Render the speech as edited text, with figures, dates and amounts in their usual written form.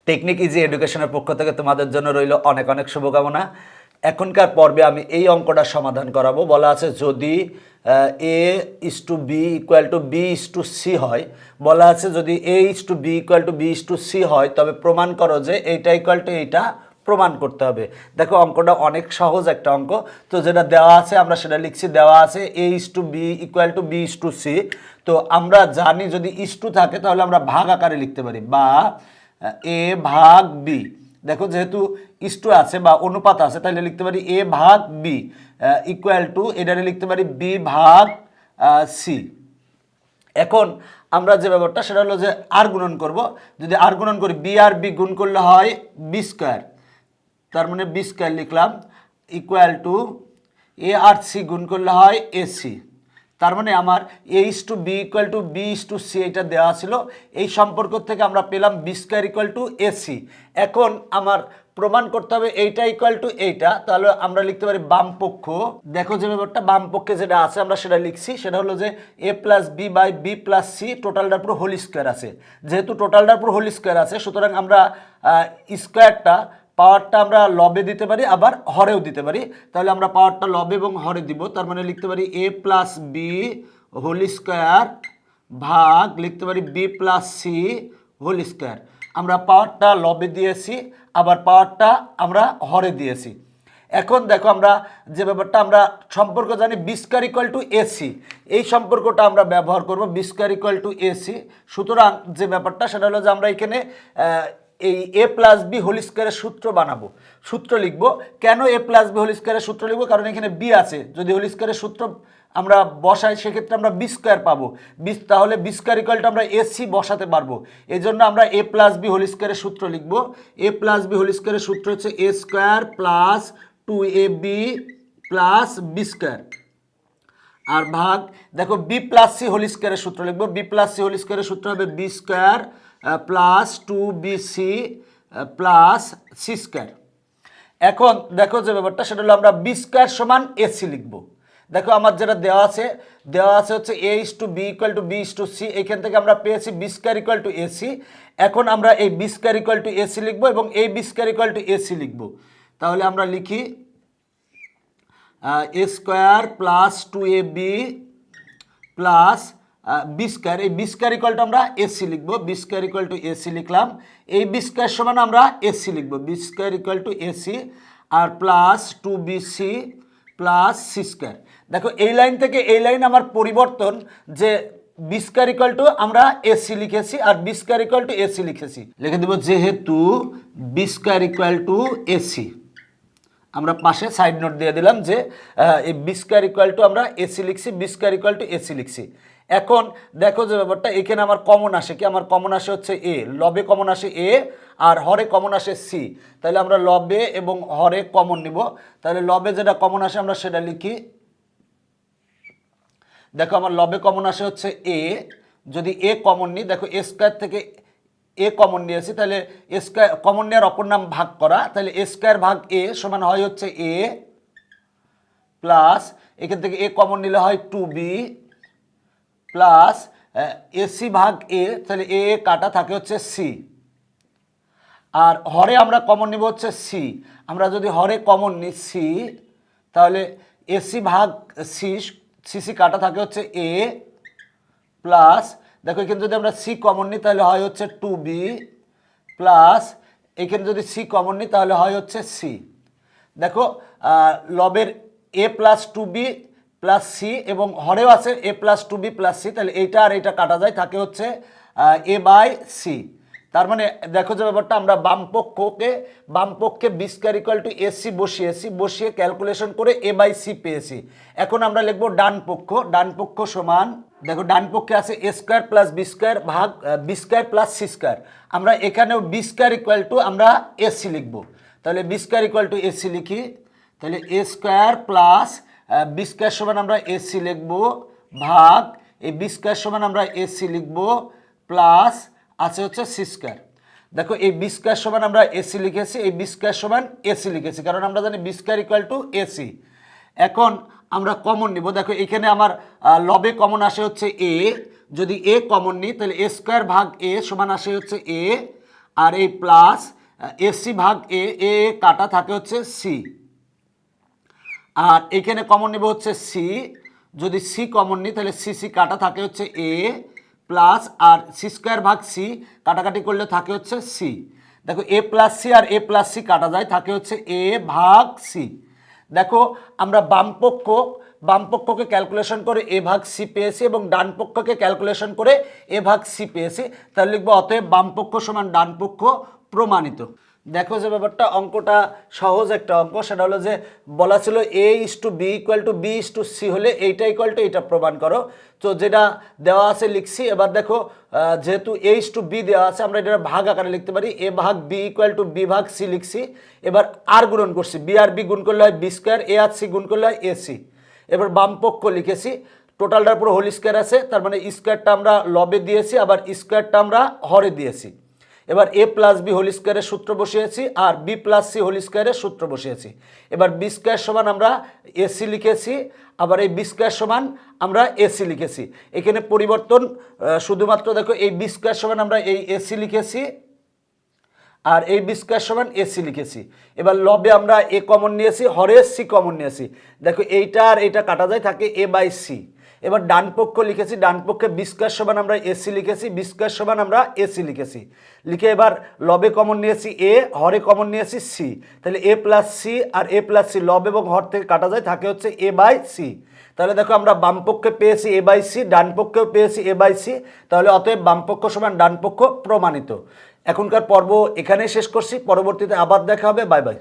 Technique easy এডুকেশনের পক্ষ থেকে তোমাদের জন্য রইল অনেক অনেক শুভকামনা। এখনকার পর্বে আমি এই অঙ্কটা সমাধান করাবো। বলা আছে যদি A is to B equal to B is to C হয়, বলা আছে যদি A is to B equal to B is to C হয় তবে প্রমাণ করো যে এইটা ইকুয়াল টু এইটা প্রমাণ করতে হবে। দেখো অঙ্কটা অনেক সহজ একটা অঙ্ক। তো যেটা দেওয়া আছে আমরা সেটা লিখছি। দেওয়া আছে A is to B equal to B is to C. তো আমরা জানি যদি ইস টু থাকে তাহলে আমরা ভাগ আকারে লিখতে পারি, বা এ ভাগ বি। দেখো যেহেতু ইস্টু আছে বা অনুপাত আছে তাহলে লিখতে পারি এ ভাগ বি ইকুয়াল টু এটারে লিখতে পারি বি ভাগ সি। এখন আমরা যে ব্যাপারটা সেটা হলো যে আর গুণন করব। যদি আর গুণন করি বি আর বি গুণ করলে হয় বি স্কোয়ার, তার মানে বি স্কোয়ার লিখলাম ইকুয়াল টু এ আর সি গুণ করলে হয় এসি। তার মানে আমার A is to B equal to B is to C এটা দেওয়া ছিল। এই সম্পর্ক থেকে আমরা পেলাম B square equal to AC. এখন আমার প্রমাণ করতে হবে এইটা ইকুয়াল টু এইটা। তাহলে আমরা লিখতে পারি বাম পক্ষ। দেখো যে ব্যাপারটা বাম পক্ষে যেটা আছে আমরা সেটা লিখছি। সেটা হলো যে A plus B by B plus C টোটালটার পুরো হোল স্কোয়ার আছে। যেহেতু টোটালটার পুরো হোল স্কোয়ার আছে সুতরাং আমরা স্কোয়ারটা পাওয়ারটা আমরা লবে দিতে পারি আবার হরেও দিতে পারি। তাহলে আমরা পাওয়ারটা লবে এবং হরে দিব। তার মানে লিখতে পারি A plus B whole square ভাগ লিখতে পারি B plus C whole square. আমরা পাওয়ারটা লবে দিয়েছি আবার পাওয়ারটা আমরা হরে দিয়েছি। এখন দেখো আমরা যে ব্যাপারটা আমরা সম্পর্ক জানি B square equal to AC. এই সম্পর্কটা আমরা ব্যবহার করব B square equal to AC. সুতরাং যে ব্যাপারটা সেটা হলো যে আমরা এখানে এই এ প্লাস বি হোল স্কোয়ারের সূত্র বানাবো, সূত্র লিখবো। কেন এ প্লাস বি হোল স্কোয়ারের সূত্র লিখবো? কারণ এখানে বি আছে। যদি হোল স্কোয়ারের সূত্র আমরা বসাই সেক্ষেত্রে আমরা বি স্কোয়ার পাবো। তাহলে বি স্কোয়ার ইকুয়ালটা আমরা এসি বসাতে পারবো। এই জন্য আমরা এ প্লাস বি হোল স্কোয়ারের সূত্র লিখবো। এ প্লাস বি হোল স্কোয়ারের সূত্র হচ্ছে এ square plus two a b plus B square. আর ভাগ দেখো বি প্লাস সি হোল স্কোয়ারের সূত্র লিখবো। বি প্লাস সি হোল স্কোয়ারের সূত্র হবে B square plus two B C plus C square. এখন দেখো যে ব্যাপারটা সেটা হলো আমরা বি স্কোয়ার সমান এসি লিখবো। দেখো আমার যেটা দেওয়া আছে হচ্ছে a is to B equal to B is to c. এইখান থেকে আমরা পেয়েছি b square equal to AC. এখন আমরা এই b square equal to a c লিখবো এবং এই b square equal to a c লিখবো। তাহলে আমরা লিখি a square plus two a b plus B square. এই বি স্কোয়ার ইকুয়াল টু আমরা এসি লিখবো। B square equal to a c লিখলাম। এই বি স্কোয়ার সমান আমরা এসি লিখবো। B square equal to a c আর plus two B C plus C square. দেখো এই লাইন থেকে এই লাইন আমার পরিবর্তন, যে বি স্কোয়ার ইকুয়াল টু আমরা এসি লিখেছি আর b square equal to a c লিখেছি। লিখে দেবো যেহেতু b square equal to a c, আমরা পাশে সাইড নোট দিয়ে দিলাম যে এই বি স্কোয়ার ইকুয়াল টু আমরা এসি লিখছি, b square equal to a c লিখছি। এখন দেখো যে ব্যাপারটা এখানে আমার কমন আসে কি? আমার কমন আসে হচ্ছে এ, লবে কমন আসে এ আর হরে কমন আসে সি। তাহলে আমরা লবে এবং হরে কমন নিব। তাহলে লবে যেটা কমন আসে আমরা সেটা লিখি। দেখো আমার লবে কমন আসে হচ্ছে এ। যদি এ কমন নিই, দেখো এ স্কোয়ার থেকে এ কমন নিয়েছি, তাহলে এ স্কোয়ার কমন নেওয়ার অপর নাম ভাগ করা। তাহলে এ স্কোয়ার ভাগ এ সমান হয় হচ্ছে এ প্লাস এখান থেকে এ কমন নিলে হয় টু বি প্লাস এসি ভাগ এ, তাহলে এ কাটা থাকে হচ্ছে সি। আর হরে আমরা কমন নিব হচ্ছে সি। আমরা যদি হরে কমন নিই সি, তাহলে এসি ভাগ সি, সিসি কাটা থাকে হচ্ছে এ প্লাস দেখো এখানে যদি আমরা সি কমন নিই তাহলে হয় হচ্ছে টু বি প্লাস এখানে যদি সি কমন নিই তাহলে হয় হচ্ছে সি। দেখো লবের a plus two b plus c এবং হরেও আছে a plus two b plus c. তাহলে এইটা আর এইটা কাটা যায়, থাকে হচ্ছে এ বাই সি। তার মানে দেখো যে ব্যাপারটা আমরা বাম পক্ষে B square equal to AC বসিয়ে ক্যালকুলেশন করে এ বাই সি পেয়েছি। এখন আমরা লিখবো ডান পক্ষ সমান, দেখো ডান পক্ষে আছে A square plus B square ভাগ B square plus C square. আমরা এখানেও বি স্কোয়ার ইকুয়াল টু আমরা এসি লিখবো। তাহলে B square equal to AC লিখি। তাহলে A square plus B square সমান আমরা এসি লিখবো ভাগ এই বি স্কোয়ার সমান আমরা এসি লিখবো প্লাস আছে হচ্ছে সি স্কোয়ার। দেখো এই বি স্কোয়ার সমান আমরা এসি লিখেছি, এই বি স্কোয়ার সমান এসি লিখেছি কারণ আমরা জানি B square equal to AC. এখন আমরা কমন নিব। দেখো এখানে আমার লবে কমন আসে হচ্ছে এ। যদি এ কমন নিই তাহলে এ স্কোয়ার ভাগ এ সমান আসে হচ্ছে এ আর এই প্লাস এসি ভাগ এ, এ কাটা থাকে হচ্ছে সি, আর এখানে কমন নেব হচ্ছে সি। যদি সি কমন নিই তাহলে সি সি কাটা থাকে হচ্ছে এ প্লাস, আর সি স্কোয়ার ভাগ সি কাটাকাটি করলে থাকে হচ্ছে সি। দেখো এ প্লাস সি আর এ প্লাস সি কাটা যায়, থাকে হচ্ছে এ ভাগ সি। দেখো আমরা বামপক্ষকে ক্যালকুলেশন করে এ ভাগ সি পেয়েছি এবং ডান পক্ষকে ক্যালকুলেশন করে এ ভাগ সি পেয়েছি। তাহলে লিখবো অতএব বামপক্ষ সমান ডান পক্ষ প্রমাণিত। দেখো যে ব্যাপারটা, অঙ্কটা সহজ একটা অঙ্ক। সেটা হলো যে বলা ছিল a is to B equal to B is to c হলে এইটা ইকুয়াল টু এইটা প্রমাণ করো। তো যেটা দেওয়া আছে লিখছি। এবার দেখো যেহেতু এ ইস টু বি দেওয়া আছে, আমরা এটা ভাগ আকারে লিখতে পারি। এ ভাগ বি ইকুয়াল টু বি ভাগ সি লিখছি। এবার আর গুণন করছি, বি আর বি গুণ করলে হয় বি স্কোয়ার, এ আর সি গুণ করলে হয় এ সি। এবার বামপক্ষ লিখেছি, টোটালটার পুরো হোল স্কোয়ার আছে, তার মানে স্কোয়ারটা আমরা লবে দিয়েছি, আবার স্কোয়ারটা আমরা হরে দিয়েছি। এবার এ প্লাস বি হোল স্কোয়ারের সূত্র বসিয়েছি আর বি প্লাস সি হোল স্কোয়ারের সূত্র বসিয়েছি। এবার বি স্কোয়ার সমান আমরা এসি লিখেছি, আবার এই বি স্কোয়ার সমান আমরা এসি লিখেছি। এখানে পরিবর্তন শুধুমাত্র দেখো, এই বি স্কোয়ার সমান আমরা এই এসি লিখেছি আর এই বি স্কোয়ার সমান এসি লিখেছি। এবার লবে আমরা এ কমন নিয়েছি, হরে সি কমন নিয়েছি। দেখো এইটা আর এইটা কাটা যায়, থাকে এ বাই সি। এবার ডান পক্ষ লিখেছি, ডান পক্ষে বি স্কোয়ার সমান আমরা এসি লিখেছি, বি স্কোয়ার সমান আমরা এসি লিখেছি। লিখে এবার লবে কমন নিয়েছি এ, হরে কমন নিয়েছি সি। তাহলে এ প্লাস সি আর এ প্লাস সি লব এবং হর থেকে কাটা যায়, থাকে হচ্ছে এ বাই সি। তাহলে দেখো আমরা বাম পক্ষে পেয়েছি এ বাই সি, ডান পক্ষেও পেয়েছি এ বাই সি। তাহলে অতএব বাম পক্ষ সমান ডান পক্ষ প্রমাণিত। এখনকার পর্ব এখানেই শেষ করছি, পরবর্তীতে আবার দেখা হবে। Bye bye.